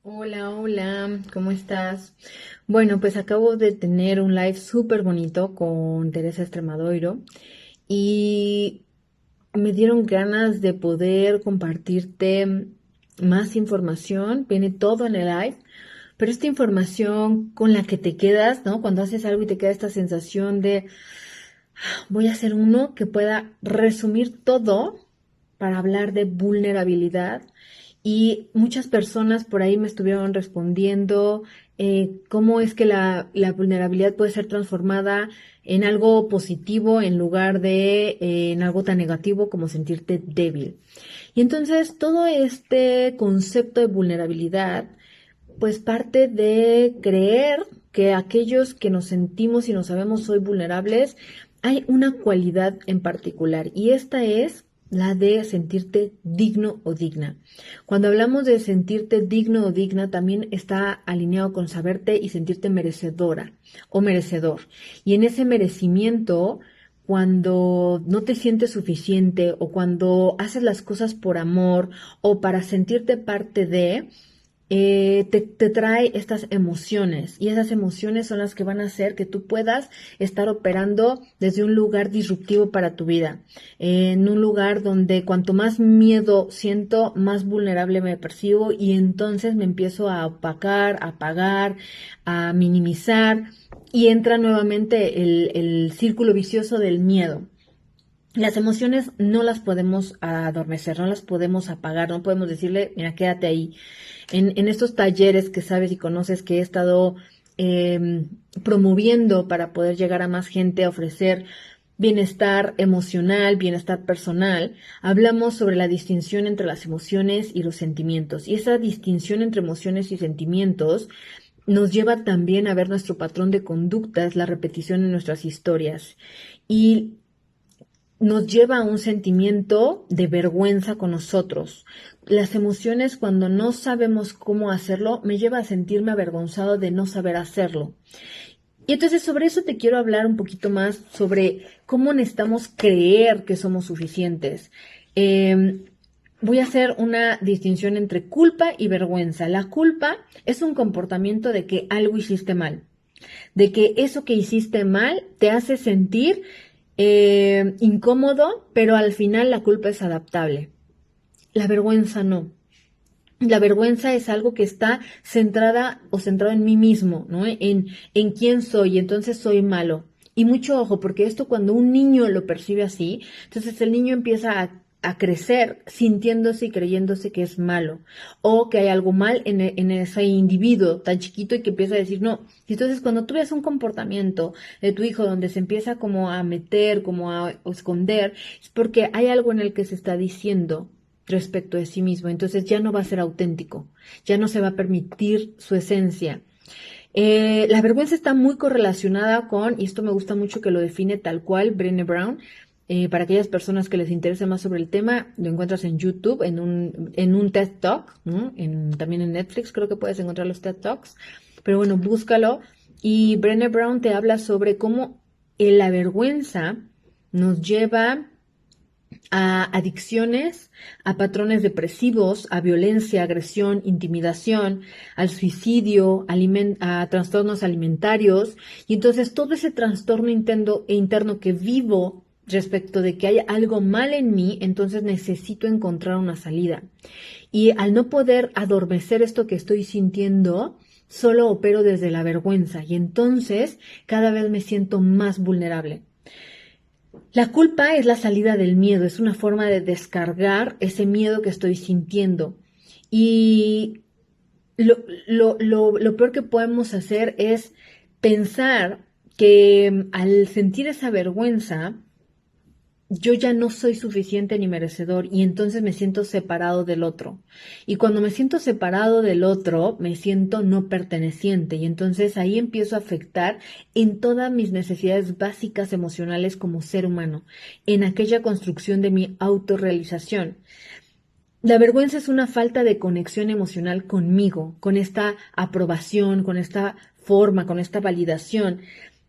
Hola, hola, ¿cómo estás? Bueno, pues acabo de tener un live súper bonito con Teresa Estremadoiro y me dieron ganas de poder compartirte más información. Viene todo en el live, pero esta información con la que te quedas, ¿no? Cuando haces algo y te queda esta sensación de voy a hacer uno que pueda resumir todo para hablar de vulnerabilidad y muchas personas por ahí me estuvieron respondiendo cómo es que la vulnerabilidad puede ser transformada en algo positivo en lugar de en algo tan negativo como sentirte débil. Y entonces todo este concepto de vulnerabilidad pues parte de creer que aquellos que nos sentimos y nos sabemos hoy vulnerables, hay una cualidad en particular y esta es la de sentirte digno o digna. Cuando hablamos de sentirte digno o digna, también está alineado con saberte y sentirte merecedora o merecedor. Y en ese merecimiento, cuando no te sientes suficiente o cuando haces las cosas por amor o para sentirte parte de, te trae estas emociones y esas emociones son las que van a hacer que tú puedas estar operando desde un lugar disruptivo para tu vida, en un lugar donde cuanto más miedo siento, más vulnerable me percibo y entonces me empiezo a opacar, a apagar, a minimizar y entra nuevamente el círculo vicioso del miedo. Las emociones no las podemos adormecer, no las podemos apagar, no podemos decirle, mira, quédate ahí. En estos talleres que sabes y conoces que he estado promoviendo para poder llegar a más gente, a ofrecer bienestar emocional, bienestar personal, hablamos sobre la distinción entre las emociones y los sentimientos. Y esa distinción entre emociones y sentimientos nos lleva también a ver nuestro patrón de conductas, la repetición en nuestras historias. Y nos lleva a un sentimiento de vergüenza con nosotros. Las emociones, cuando no sabemos cómo hacerlo, me lleva a sentirme avergonzado de no saber hacerlo. Y entonces sobre eso te quiero hablar un poquito más sobre cómo necesitamos creer que somos suficientes. Eh, Voy a hacer una distinción entre culpa y vergüenza. La culpa es un comportamiento de que algo hiciste mal, de que eso que hiciste mal te hace sentir incómodo, pero al final la culpa es adaptable. La vergüenza no. La vergüenza es algo que está centrada o centrado en mí mismo, ¿no? En quién soy, entonces soy malo. Y mucho ojo, porque esto cuando un niño lo percibe así, entonces el niño empieza a crecer sintiéndose y creyéndose que es malo o que hay algo mal en ese individuo tan chiquito y que empieza a decir no. Y entonces cuando tú ves un comportamiento de tu hijo donde se empieza como a meter, como a esconder, es porque hay algo en el que se está diciendo respecto de sí mismo. Entonces ya no va a ser auténtico, ya no se va a permitir su esencia. La vergüenza está muy correlacionada con, y esto me gusta mucho que lo define tal cual Brené Brown, para aquellas personas que les interese más sobre el tema, lo encuentras en YouTube, en un TED Talk, ¿no? También en Netflix creo que puedes encontrar los TED Talks, pero bueno, búscalo. Y Brené Brown te habla sobre cómo la vergüenza nos lleva a adicciones, a patrones depresivos, a violencia, agresión, intimidación, al suicidio, a trastornos alimentarios. Y entonces todo ese trastorno interno que vivo respecto de que hay algo mal en mí, entonces necesito encontrar una salida. Y al no poder adormecer esto que estoy sintiendo, solo opero desde la vergüenza y entonces cada vez me siento más vulnerable. La culpa es la salida del miedo, es una forma de descargar ese miedo que estoy sintiendo. Y lo peor que podemos hacer es pensar que al sentir esa vergüenza, yo ya no soy suficiente ni merecedor y entonces me siento separado del otro. Y cuando me siento separado del otro, me siento no perteneciente y entonces ahí empiezo a afectar en todas mis necesidades básicas emocionales como ser humano, en aquella construcción de mi autorrealización. La vergüenza es una falta de conexión emocional conmigo, con esta aprobación, con esta forma, con esta validación.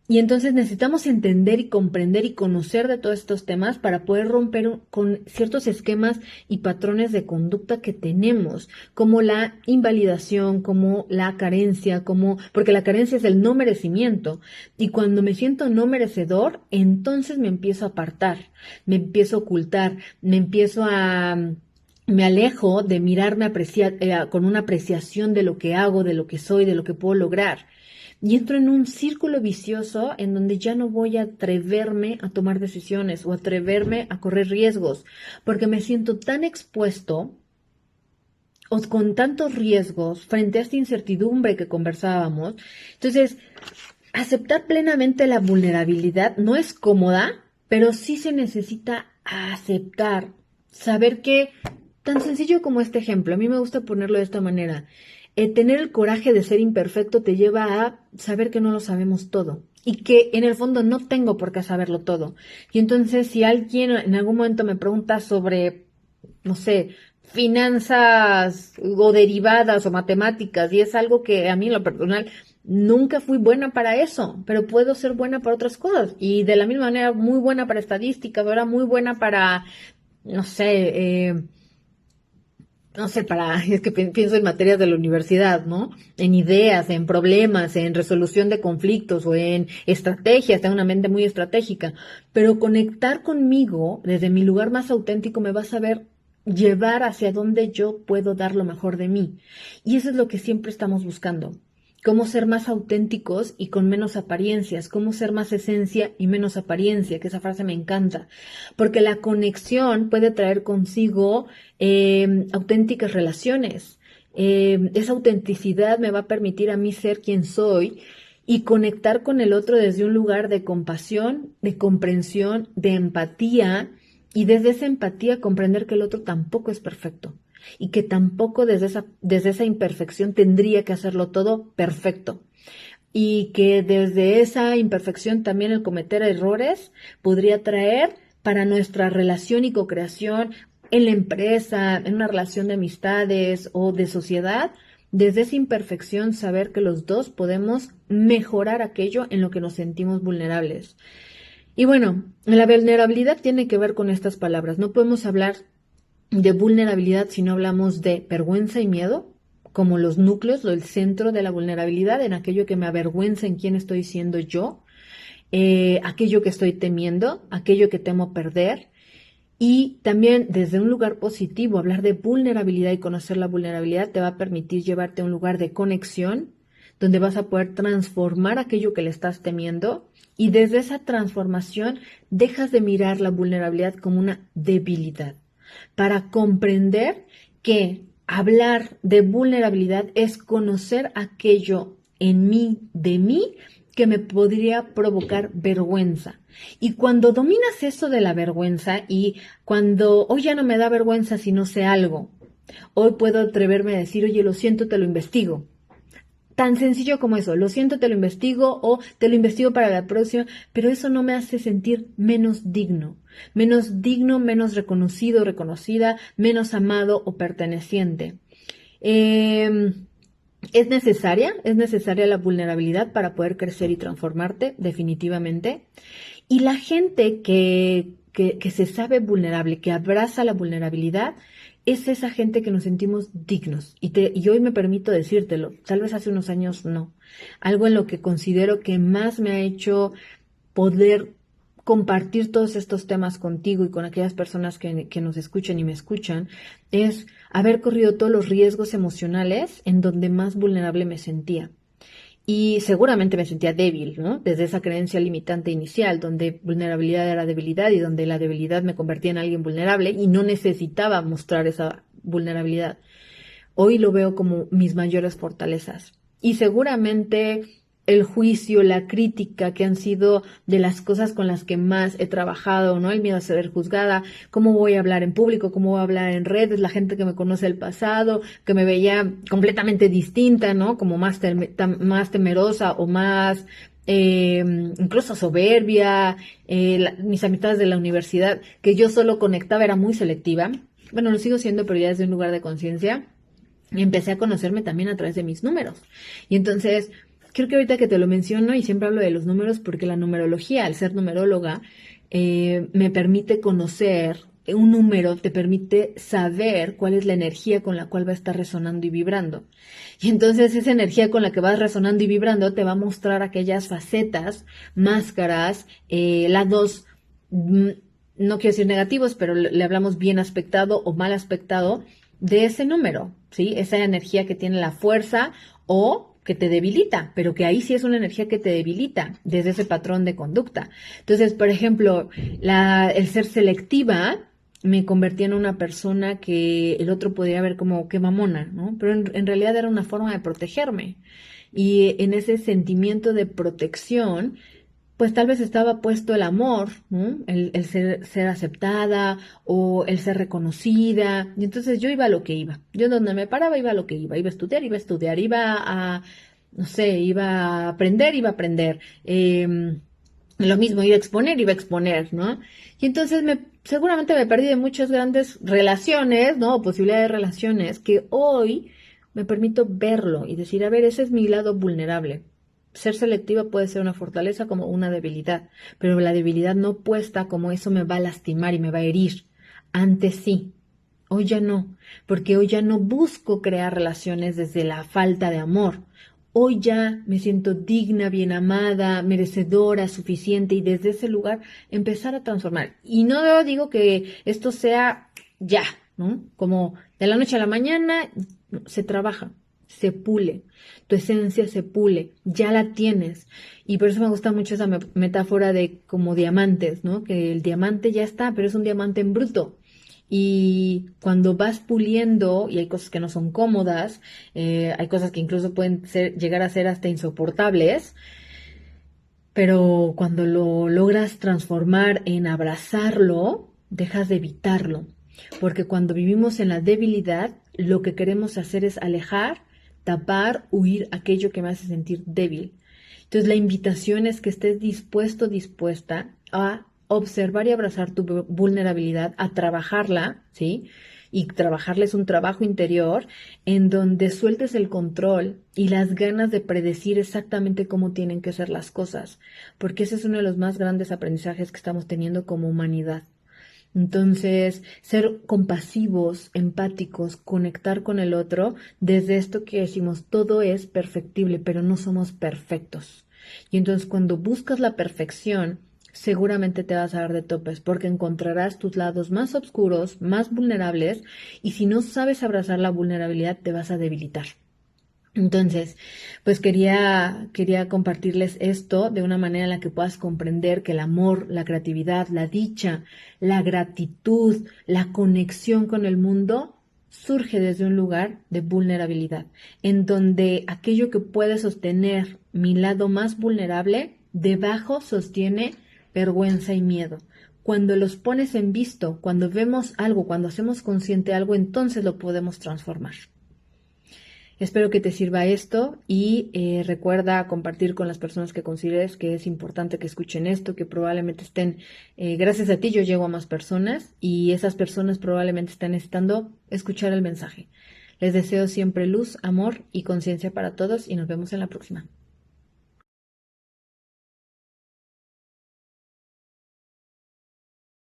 Y entonces necesitamos entender y comprender y conocer de todos estos temas para poder romper con ciertos esquemas y patrones de conducta que tenemos, como la invalidación, como la carencia, porque la carencia es el no merecimiento. Y cuando me siento no merecedor, entonces me empiezo a apartar, me empiezo a ocultar, me alejo de mirarme con una apreciación de lo que hago, de lo que soy, de lo que puedo lograr. Y entro en un círculo vicioso en donde ya no voy a atreverme a tomar decisiones o atreverme a correr riesgos, porque me siento tan expuesto o con tantos riesgos frente a esta incertidumbre que conversábamos. Entonces, aceptar plenamente la vulnerabilidad no es cómoda, pero sí se necesita aceptar, saber que, tan sencillo como este ejemplo, a mí me gusta ponerlo de esta manera, tener el coraje de ser imperfecto te lleva a saber que no lo sabemos todo y que en el fondo no tengo por qué saberlo todo. Y entonces si alguien en algún momento me pregunta sobre, no sé, finanzas o derivadas o matemáticas, y es algo que a mí en lo personal nunca fui buena para eso, pero puedo ser buena para otras cosas. Y de la misma manera, muy buena para estadísticas, ahora muy buena para, no sé, es que pienso en materias de la universidad, ¿no? En ideas, en problemas, en resolución de conflictos o en estrategias, tengo una mente muy estratégica, pero conectar conmigo desde mi lugar más auténtico me va a saber llevar hacia donde yo puedo dar lo mejor de mí. Y eso es lo que siempre estamos buscando. Cómo ser más auténticos y con menos apariencias, cómo ser más esencia y menos apariencia, que esa frase me encanta, porque la conexión puede traer consigo auténticas relaciones. Esa autenticidad me va a permitir a mí ser quien soy y conectar con el otro desde un lugar de compasión, de comprensión, de empatía, y desde esa empatía comprender que el otro tampoco es perfecto y que tampoco desde esa imperfección tendría que hacerlo todo perfecto. Y que desde esa imperfección también el cometer errores podría traer para nuestra relación y co-creación en la empresa, en una relación de amistades o de sociedad, desde esa imperfección saber que los dos podemos mejorar aquello en lo que nos sentimos vulnerables. Y bueno, la vulnerabilidad tiene que ver con estas palabras. No podemos hablar de vulnerabilidad si no hablamos de vergüenza y miedo, como los núcleos, el centro de la vulnerabilidad, en aquello que me avergüenza en quién estoy siendo yo, aquello que estoy temiendo, aquello que temo perder. Y también desde un lugar positivo, hablar de vulnerabilidad y conocer la vulnerabilidad te va a permitir llevarte a un lugar de conexión, donde vas a poder transformar aquello que le estás temiendo, y desde esa transformación dejas de mirar la vulnerabilidad como una debilidad, para comprender que hablar de vulnerabilidad es conocer aquello en mí, de mí, que me podría provocar vergüenza. Y cuando dominas eso de la vergüenza y cuando hoy ya no me da vergüenza si no sé algo, hoy puedo atreverme a decir, oye, lo siento, te lo investigo. Tan sencillo como eso, lo siento, te lo investigo o te lo investigo para la próxima, pero eso no me hace sentir menos digno, menos reconocido, reconocida, menos amado o perteneciente. Es necesaria la vulnerabilidad para poder crecer y transformarte, definitivamente. Y la gente que se sabe vulnerable, que abraza la vulnerabilidad, es esa gente que nos sentimos dignos. Y hoy me permito decírtelo, tal vez hace unos años no. Algo en lo que considero que más me ha hecho poder compartir todos estos temas contigo y con aquellas personas que nos escuchan y me escuchan, es haber corrido todos los riesgos emocionales en donde más vulnerable me sentía. Y seguramente me sentía débil, ¿no? Desde esa creencia limitante inicial, donde vulnerabilidad era debilidad y donde la debilidad me convertía en alguien vulnerable y no necesitaba mostrar esa vulnerabilidad. Hoy lo veo como mis mayores fortalezas. Y seguramente el juicio, la crítica, que han sido de las cosas con las que más he trabajado, ¿no? El miedo a ser juzgada, cómo voy a hablar en público, cómo voy a hablar en redes, la gente que me conoce del pasado, que me veía completamente distinta, ¿no? Como más temerosa o más incluso soberbia, mis amistades de la universidad, que yo solo conectaba, era muy selectiva. Bueno, lo sigo siendo, pero ya desde un lugar de conciencia. Y empecé a conocerme también a través de mis números. Y entonces creo que ahorita que te lo menciono y siempre hablo de los números porque la numerología, al ser numeróloga, me permite conocer un número, te permite saber cuál es la energía con la cual va a estar resonando y vibrando. Y entonces esa energía con la que vas resonando y vibrando te va a mostrar aquellas facetas, máscaras, lados, no quiero decir negativos, pero le hablamos bien aspectado o mal aspectado de ese número, ¿sí? Esa energía que tiene la fuerza o que te debilita, pero que ahí sí es una energía que te debilita desde ese patrón de conducta. Entonces, por ejemplo, el ser selectiva me convertía en una persona que el otro podría ver como que mamona, ¿no? Pero en realidad era una forma de protegerme. Y en ese sentimiento de protección, pues tal vez estaba puesto el amor, ¿no? El ser aceptada o el ser reconocida. Y entonces yo iba a lo que iba. Yo donde me paraba iba a lo que iba. Iba a estudiar, iba a, no sé, iba a aprender, iba a aprender. Lo mismo, iba a exponer, ¿no? Y entonces seguramente me perdí de muchas grandes relaciones, ¿no? O posibilidades de relaciones que hoy me permito verlo y decir, a ver, ese es mi lado vulnerable. Ser selectiva puede ser una fortaleza como una debilidad, pero la debilidad no puesta como eso me va a lastimar y me va a herir. Antes sí, hoy ya no, porque hoy ya no busco crear relaciones desde la falta de amor. Hoy ya me siento digna, bien amada, merecedora, suficiente y desde ese lugar empezar a transformar. Y no digo que esto sea ya, ¿no? Como de la noche a la mañana se trabaja, se pule, tu esencia se pule, ya la tienes. Y por eso me gusta mucho esa metáfora de como diamantes, ¿no? Que el diamante ya está, pero es un diamante en bruto. Y cuando vas puliendo, y hay cosas que no son cómodas, hay cosas que incluso pueden llegar a ser hasta insoportables, pero cuando lo logras transformar en abrazarlo, dejas de evitarlo. Porque cuando vivimos en la debilidad, lo que queremos hacer es alejar, tapar, huir aquello que me hace sentir débil. Entonces la invitación es que estés dispuesto, dispuesta a observar y abrazar tu vulnerabilidad, a trabajarla, ¿sí? Y trabajarla es un trabajo interior en donde sueltes el control y las ganas de predecir exactamente cómo tienen que ser las cosas, porque ese es uno de los más grandes aprendizajes que estamos teniendo como humanidad. Entonces, ser compasivos, empáticos, conectar con el otro, desde esto que decimos, todo es perfectible, pero no somos perfectos. Y entonces cuando buscas la perfección, seguramente te vas a dar de topes, porque encontrarás tus lados más oscuros, más vulnerables, y si no sabes abrazar la vulnerabilidad, te vas a debilitar. Entonces, pues quería compartirles esto de una manera en la que puedas comprender que el amor, la creatividad, la dicha, la gratitud, la conexión con el mundo surge desde un lugar de vulnerabilidad, en donde aquello que puede sostener mi lado más vulnerable, debajo sostiene vergüenza y miedo. Cuando los pones en visto, cuando vemos algo, cuando hacemos consciente algo, entonces lo podemos transformar. Espero que te sirva esto y recuerda compartir con las personas que consideres que es importante que escuchen esto, que probablemente estén, gracias a ti yo llego a más personas y esas personas probablemente están necesitando escuchar el mensaje. Les deseo siempre luz, amor y conciencia para todos y nos vemos en la próxima.